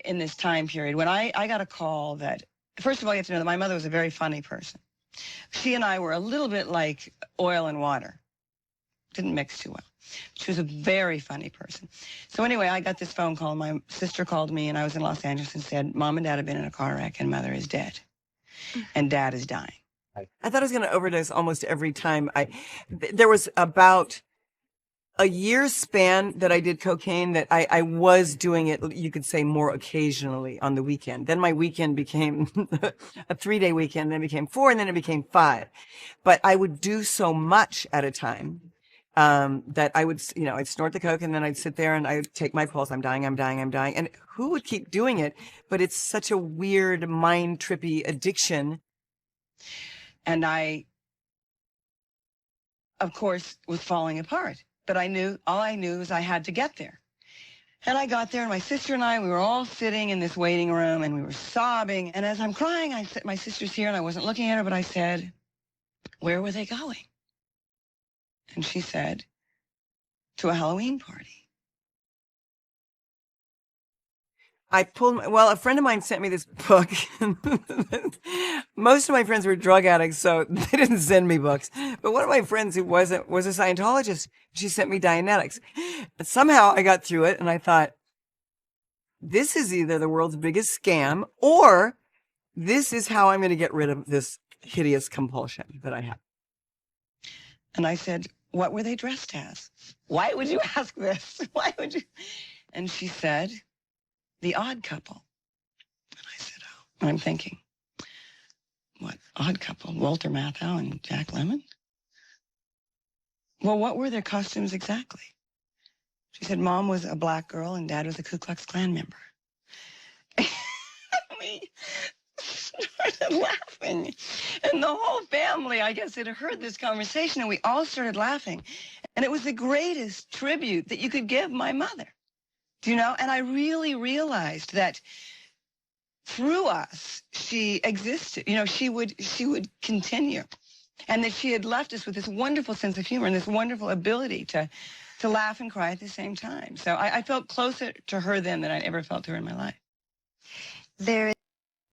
in this time period when I got a call that, first of all, you have to know that my mother was a very funny person. She and I were a little bit like oil and water. Didn't mix too well. She was a very funny person. So anyway, I got this phone call. My sister called me, and I was in Los Angeles, and said, Mom and Dad have been in a car wreck, and Mother is dead, and Dad is dying. I thought I was going to overdose almost every time. There was about a year span that I did cocaine that I was doing it, you could say, more occasionally on the weekend. Then my weekend became a 3-day weekend, then it became 4, and then it became 5. But I would do so much at a time that I would, I'd snort the coke and then I'd sit there and I'd take my pulse. I'm dying, I'm dying, I'm dying. And who would keep doing it? But it's such a weird, mind trippy addiction. And I, of course, was falling apart. But all I knew was I had to get there. And I got there, and my sister and I, we were all sitting in this waiting room, and we were sobbing. And as I'm crying, I said, my sister's here, and I wasn't looking at her, but I said, where were they going? And she said, to a Halloween party. A friend of mine sent me this book. Most of my friends were drug addicts, so they didn't send me books. But one of my friends who was a Scientologist. She sent me Dianetics. And somehow I got through it, and I thought, this is either the world's biggest scam, or this is how I'm going to get rid of this hideous compulsion that I have. And I said, what were they dressed as? Why would you ask this? Why would you? And she said, The Odd Couple. And I said, oh. And I'm thinking, what odd couple? Walter Matthau and Jack Lemmon? Well, what were their costumes exactly? She said, Mom was a black girl and Dad was a Ku Klux Klan member. We started laughing. And the whole family, I guess, had heard this conversation, and we all started laughing. And it was the greatest tribute that you could give my mother. Do you know? And I really realized that through us, she existed. She would continue. And that she had left us with this wonderful sense of humor and this wonderful ability to laugh and cry at the same time. So I felt closer to her then than I ever felt to her in my life. There